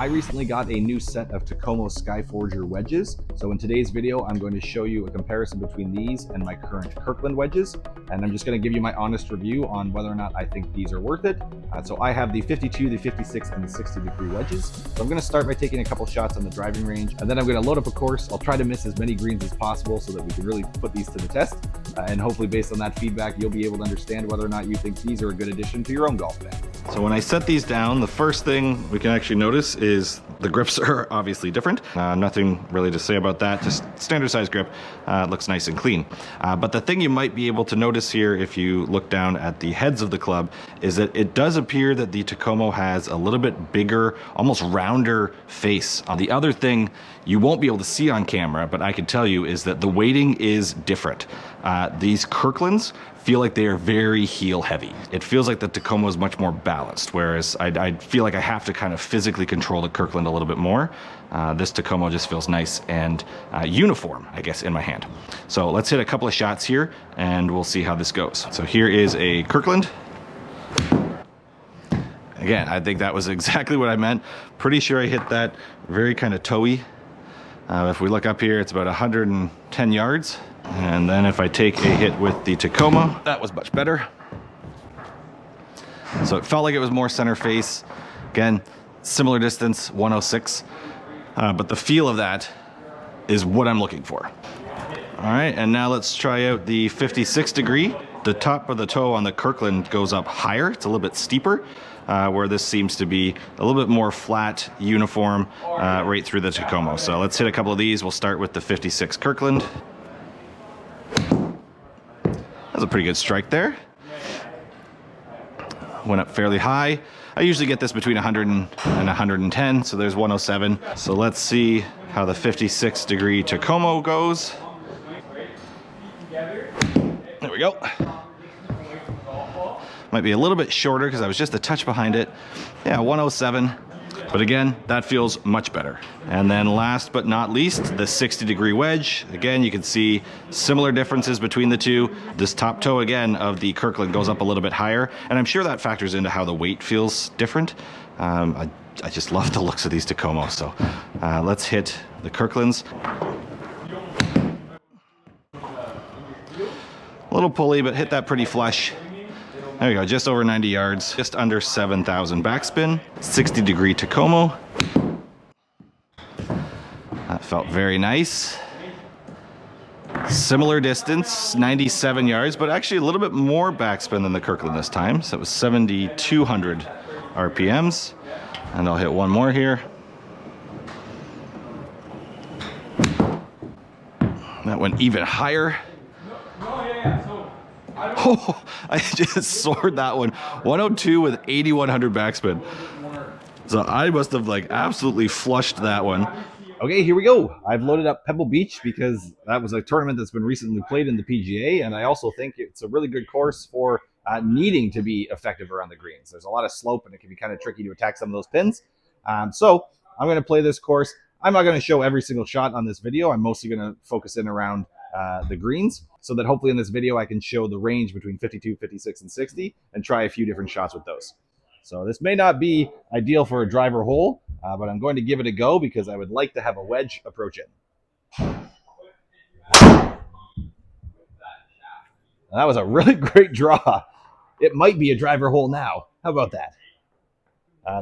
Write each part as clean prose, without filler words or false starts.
I recently got a new set of Takomo Skyforger wedges. So in today's video, I'm going to show you a comparison between these and my current Kirkland wedges. And I'm just going to give you my honest review on whether or not I think these are worth it. So I have the 52, the 56, and the 60-degree wedges. So I'm going to start by taking a couple shots on the driving range, and then I'm going to load up a course. I'll try to miss as many greens as possible so that we can really put these to the test. And hopefully based on that feedback, you'll be able to understand whether or not you think these are a good addition to your own golf bag. So when I set these down, the first thing we can actually notice is the grips are obviously different. Nothing really to say about that, just standard size grip. It looks nice and clean. But the thing you might be able to notice here if you look down at the heads of the club is that it does appear that the Takomo has a little bit bigger, almost rounder face. The other thing you won't be able to see on camera, but I can tell you, is that the weighting is different. These Kirklands feel like they are very heel heavy. It feels like the Takomo is much more balanced, whereas I feel like I have to kind of physically control the Kirkland a little bit more. This Takomo just feels nice and uniform, I guess, in my hand. So let's hit a couple of shots here and we'll see how this goes. So here is a Kirkland. Again, I think that was exactly what I meant. Pretty sure I hit that very kind of toey. If we look up here, it's about 110 yards. And then if I take a hit with the Takomo, that was much better. So it felt like it was more center face. Again, similar distance, 106. But the feel of that is what I'm looking for. All right, and now let's try out the 56 degree. The top of the toe on the Kirkland goes up higher. It's a little bit steeper, where this seems to be a little bit more flat, uniform, right through the Takomo. So let's hit a couple of these. We'll start with the 56 Kirkland. That's a pretty good strike there. Went up fairly high. I usually get this between 100 and 110, so there's 107. So let's see how the 56 degree Takomo goes. There we go. Might be a little bit shorter because I was just a touch behind it. Yeah, 107. But again, that feels much better. And then last but not least, the 60 degree wedge. Again, you can see similar differences between the two. This top toe again of the Kirkland goes up a little bit higher, and I'm sure that factors into how the weight feels different. I just love the looks of these Takomos. So let's hit the Kirklands. A little pulley, but hit that pretty flush. There we go, just over 90 yards, just under 7,000 backspin, 60 degree Takomo. That felt very nice. Similar distance, 97 yards, but actually a little bit more backspin than the Kirkland this time. So it was 7,200 RPMs. And I'll hit one more here. That went even higher. Oh, I just soared that one. 102 with 8,100 backspin. So I must have like absolutely flushed that one. Okay, here we go. I've loaded up Pebble Beach because that was a tournament that's been recently played in the PGA, and I also think it's a really good course for needing to be effective around the greens. There's a lot of slope, and it can be kind of tricky to attack some of those pins. So I'm going to play this course. I'm not going to show every single shot on this video. I'm mostly going to focus in around the greens, so that hopefully in this video I can show the range between 52, 56, and 60 and try a few different shots with those. So this may not be ideal for a driver hole, but I'm going to give it a go because I would like to have a wedge approach it. That was a really great draw. It might be a driver hole now. How about that?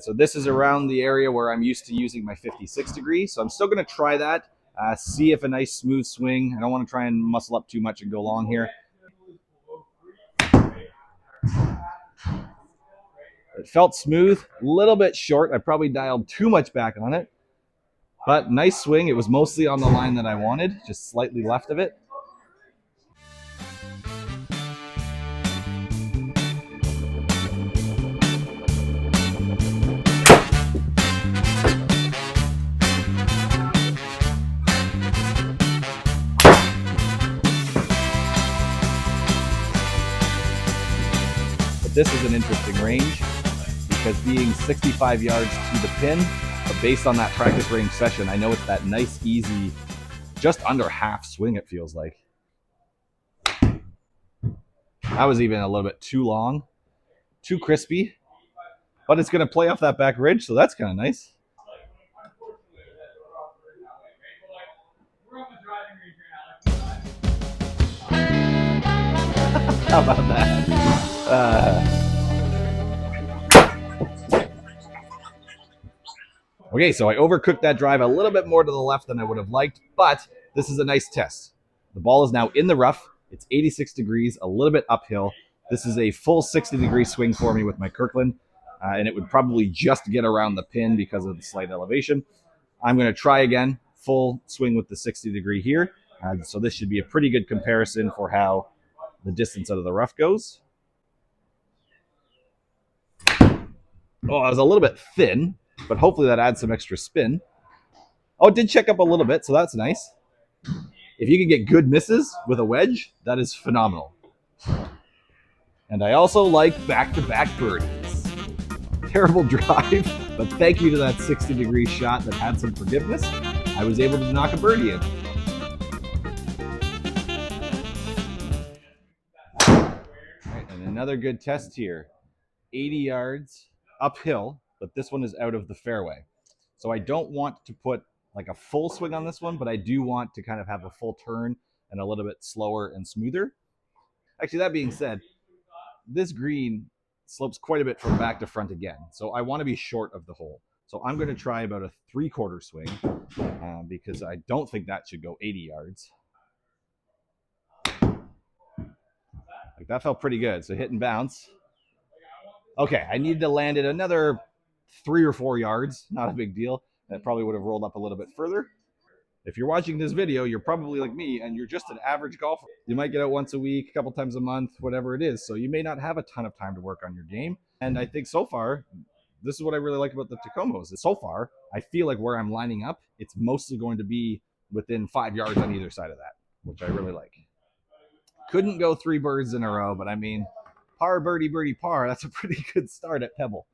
So this is around the area where I'm used to using my 56 degree. So I'm still going to try that. See if a nice smooth swing. I don't want to try and muscle up too much and go long here. It felt smooth, a little bit short. I probably dialed too much back on it, but nice swing. It was mostly on the line that I wanted, just slightly left of it. This is an interesting range because being 65 yards to the pin, but based on that practice range session, I know it's that nice, easy, just under half swing it feels like. That was even a little bit too long, too crispy, but it's going to play off that back ridge, so that's kind of nice. Okay, so I overcooked that drive a little bit more to the left than I would have liked, but this is a nice test. The ball is now in the rough. It's 86 degrees, a little bit uphill. This is a full 60-degree swing for me with my Kirkland, and it would probably just get around the pin because of the slight elevation. I'm going to try again, full swing with the 60-degree here. So this should be a pretty good comparison for how the distance out of the rough goes. Oh, I was a little bit thin, but hopefully that adds some extra spin. Oh, it did check up a little bit, so that's nice. If you can get good misses with a wedge, that is phenomenal. And I also like back-to-back birdies. Terrible drive, but thank you to that 60-degree shot that had some forgiveness. I was able to knock a birdie in. Right, and another good test here. 80 yards uphill, but this one is out of the fairway. So I don't want to put like a full swing on this one, but I do want to kind of have a full turn and a little bit slower and smoother. Actually, that being said, this green slopes quite a bit from back to front again. So I want to be short of the hole. So I'm going to try about a 3/4 swing because I don't think that should go 80 yards. Like that felt pretty good. So hit and bounce. Okay, I needed to land it another 3 or 4 yards. Not a big deal. That probably would have rolled up a little bit further. If you're watching this video, you're probably like me and you're just an average golfer. You might get out once a week, a couple times a month, whatever it is. So you may not have a ton of time to work on your game. And I think so far, this is what I really like about the Takomos. So far, I feel like where I'm lining up, it's mostly going to be within 5 yards on either side of that, which I really like. Couldn't go 3 birds in a row, but I mean, par, birdie, birdie, par. That's a pretty good start at Pebble.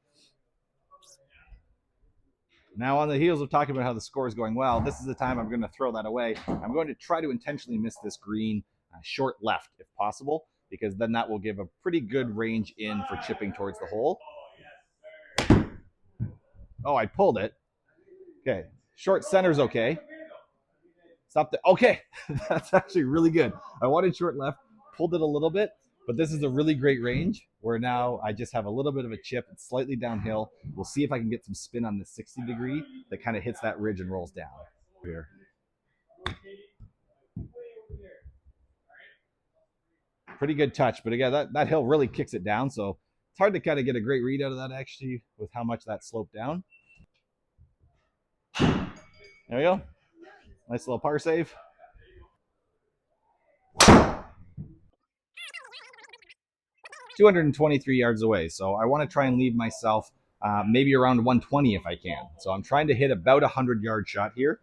Now, on the heels of talking about how the score is going well, this is the time I'm going to throw that away. I'm going to try to intentionally miss this green short left if possible, because then that will give a pretty good range in for chipping towards the hole. Oh, I pulled it. Okay. Short center's okay. Stop there. Okay. That's actually really good. I wanted short left, pulled it a little bit, but this is a really great range where now I just have a little bit of a chip. It's slightly downhill. We'll see if I can get some spin on the 60-degree that kind of hits that ridge and rolls down here. Pretty good touch, but again, that hill really kicks it down, so it's hard to kind of get a great read out of that actually with how much that sloped down. There we go. Nice little par save. $223 yards away, so I want to try and leave myself maybe around 120 if I can. So I'm trying to hit about a 100-yard shot here.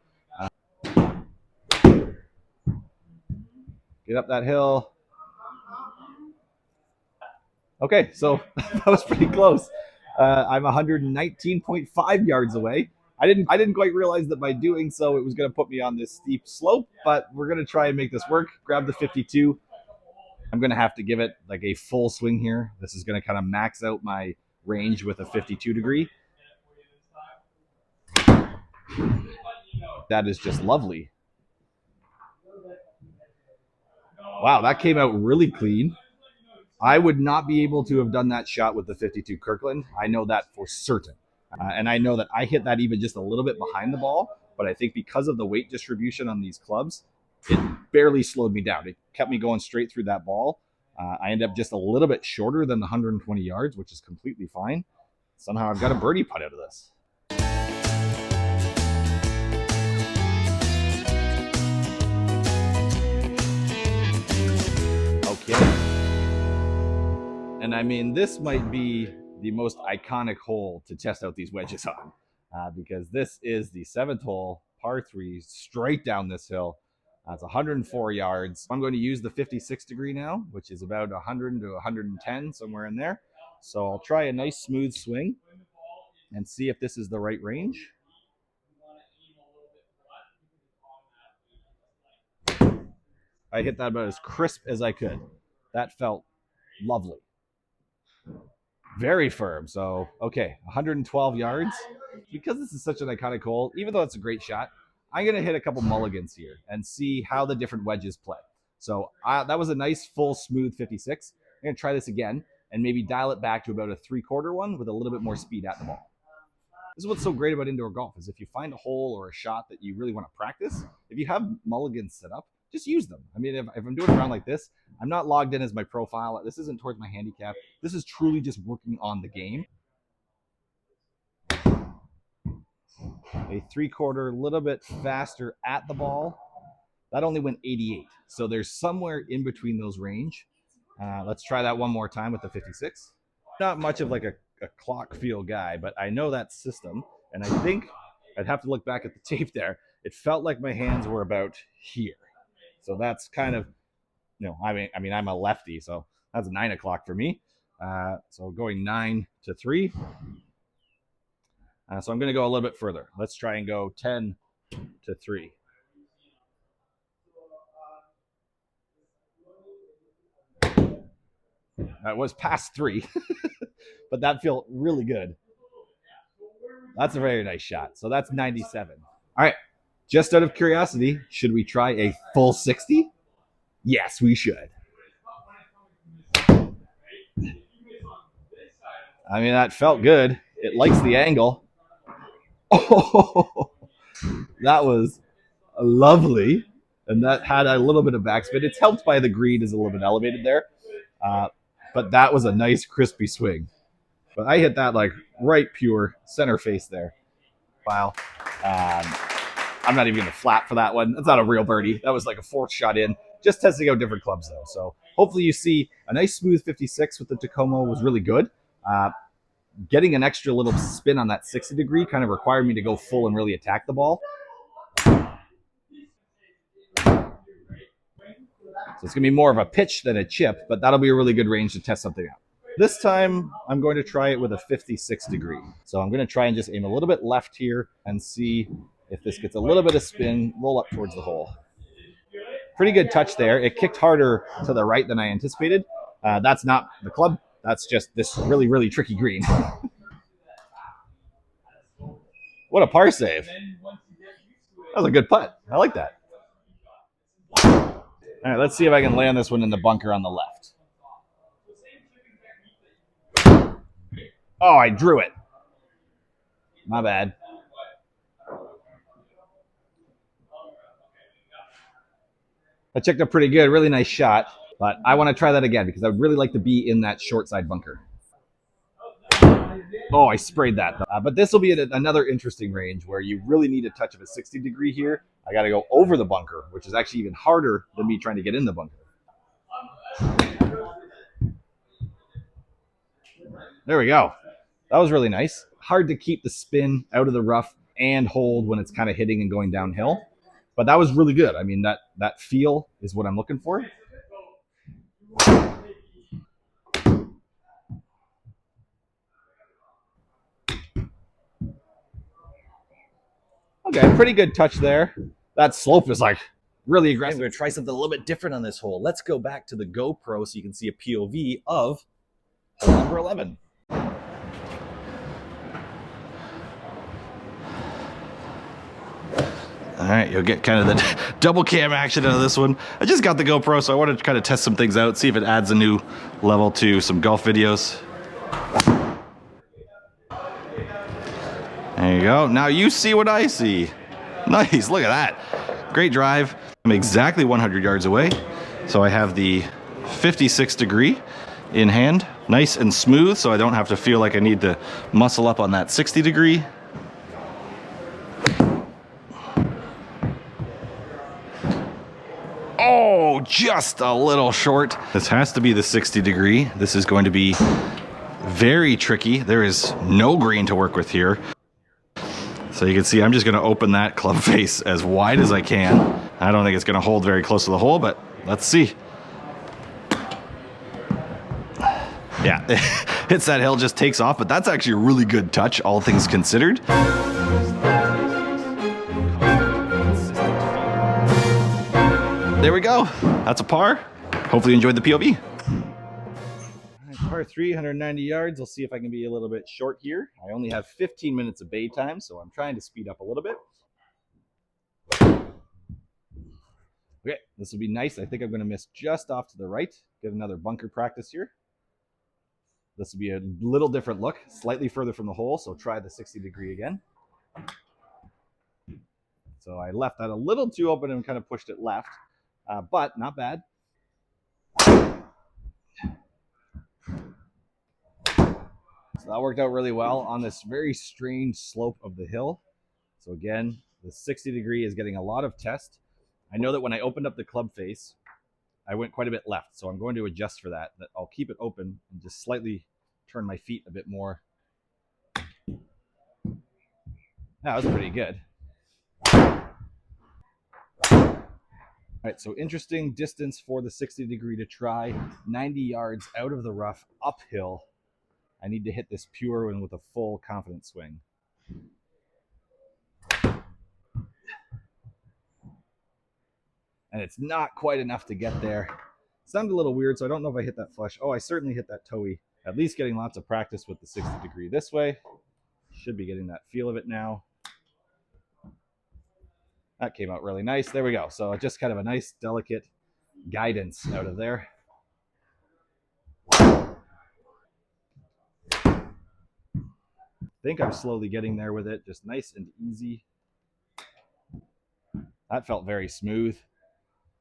Get up that hill. Okay, so that was pretty close. I'm 119.5 yards away. I didn't quite realize that by doing so it was going to put me on this steep slope, but we're going to try and make this work. Grab the 52. I'm going to have to give it like a full swing here. This is going to kind of max out my range with a 52-degree. That is just lovely. Wow, that came out really clean. I would not be able to have done that shot with the 52 Kirkland. I know that for certain. And I know that I hit that even just a little bit behind the ball, but I think because of the weight distribution on these clubs, it barely slowed me down. It kept me going straight through that ball. I ended up just a little bit shorter than the 120 yards, which is completely fine. Somehow I've got a birdie putt out of this. Okay. And I mean, this might be the most iconic hole to test out these wedges on because this is the 7th hole, par 3, straight down this hill. It's 104 yards. I'm going to use the 56-degree now, which is about 100 to 110, somewhere in there. So I'll try a nice smooth swing and see if this is the right range. I hit that about as crisp as I could. That felt lovely. Very firm. So, okay, 112 yards. Because this is such an iconic hole, even though it's a great shot, I'm going to hit a couple mulligans here and see how the different wedges play. So that was a nice, full, smooth 56. I'm going to try this again. and maybe dial it back to about a 3/4 one with a little bit more speed at the ball. This is what's so great about indoor golf is if you find a hole or a shot that you really want to practice, if you have mulligans set up, just use them. I mean, if I'm doing a round like this, I'm not logged in as my profile. This isn't towards my handicap. This is truly just working on the game. A 3/4, a little bit faster at the ball. That only went 88. So there's somewhere in between those range. Let's try that one more time with the 56. Not much of like a clock feel guy, but I know that system. And I think I'd have to look back at the tape there. It felt like my hands were about here. So that's kind of, I mean, I'm a lefty, so that's 9 o'clock for me. So going 9 to 3. So I'm going to go a little bit further. Let's try and go 10 to 3. That was past 3, but that felt really good. That's a very nice shot. So that's 97. All right. Just out of curiosity, should we try a full 60? Yes, we should. I mean, that felt good. It likes the angle. Oh, that was lovely. And that had a little bit of backspin. It's helped by the green is a little bit elevated there. But that was a nice crispy swing. But I hit that like right pure center face there. Wow. I'm not even going to flap for that one. That's not a real birdie. That was like a 4th shot in. Just testing out different clubs though. So hopefully you see a nice smooth 56 with the Takomo was really good. Getting an extra little spin on that 60 degree kind of required me to go full and really attack the ball. So it's going to be more of a pitch than a chip, but that'll be a really good range to test something out. This time, I'm going to try it with a 56 degree. So I'm going to try and just aim a little bit left here and see if this gets a little bit of spin, roll up towards the hole. Pretty good touch there. It kicked harder to the right than I anticipated. That's not the club. That's just this really, really tricky green. What a par save. That was a good putt. I like that. All right, let's see if I can land this one in the bunker on the left. Oh, I drew it. My bad. That checked up pretty good. Really nice shot. But I want to try that again because I would really like to be in that short side bunker. Oh, I sprayed that. But this will be another interesting range where you really need a touch of a 60 degree here. I got to go over the bunker, which is actually even harder than me trying to get in the bunker. There we go. That was really nice. Hard to keep the spin out of the rough and hold when it's kind of hitting and going downhill. But that was really good. I mean, that feel is what I'm looking for. Okay, pretty good touch there. That slope is like really aggressive. I'm going to try something a little bit different on this hole. Let's go back to the GoPro so you can see a POV of hole number 11. All right, you'll get kind of the double cam action out of this one. I just got the GoPro, so I wanted to kind of test some things out, see if it adds a new level to some golf videos. There you go. Now you see what I see. Nice, look at that. Great drive. I'm exactly 100 yards away. So I have the 56 degree in hand. Nice and smooth, so I don't have to feel like I need to muscle up on that 60 degree. Oh, just a little short. This has to be the 60 degree. This is going to be very tricky. There is no green to work with here. So you can see I'm just going to open that club face as wide as I can. I don't think it's going to hold very close to the hole, but let's see. Yeah, hits that hill, just takes off, but that's actually a really good touch, all things considered. There we go. That's a par. Hopefully you enjoyed the POV. Par 3, 190 yards. I'll see if I can be a little bit short here. I only have 15 minutes of bay time, so I'm trying to speed up a little bit. Okay, this will be nice. I think I'm going to miss just off to the right. Get another bunker practice here. This will be a little different look, slightly further from the hole, so try the 60 degree again. So I left that a little too open and kind of pushed it left, but not bad. So that worked out really well on this very strange slope of the hill. So again, the 60 degree is getting a lot of test. I know that when I opened up the club face, I went quite a bit left, so I'm going to adjust for that. I'll keep it open and just slightly turn my feet a bit more. That was pretty good. All right, so interesting distance for the 60 degree to try. 90 yards out of the rough, uphill. I need to hit this pure one with a full confident swing. And it's not quite enough to get there. It sounded a little weird, so I don't know if I hit that flush. Oh, I certainly hit that toey. At least getting lots of practice with the 60 degree this way. Should be getting that feel of it now. That came out really nice. There we go. So just kind of a nice, delicate guidance out of there. I think I'm slowly getting there with it. Just nice and easy. That felt very smooth.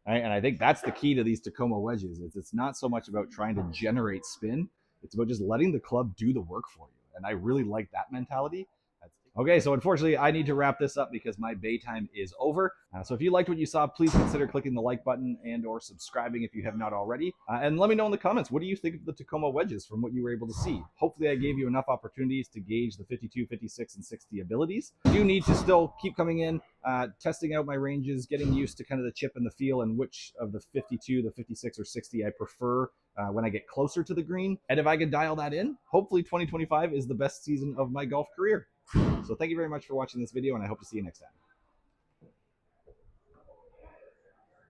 Right? And I think that's the key to these Takomo wedges. It's not so much about trying to generate spin. It's about just letting the club do the work for you. And I really like that mentality. Okay, so unfortunately, I need to wrap this up because my bay time is over. So if you liked what you saw, please consider clicking the like button and or subscribing if you have not already. And let me know in the comments, what do you think of the Takomo wedges from what you were able to see? Hopefully I gave you enough opportunities to gauge the 52, 56, and 60 abilities. I do need to still keep coming in, testing out my ranges, getting used to kind of the chip and the feel and which of the 52, the 56, or 60 I prefer when I get closer to the green. And if I can dial that in, hopefully 2025 is the best season of my golf career. So thank you very much for watching this video, and I hope to see you next time.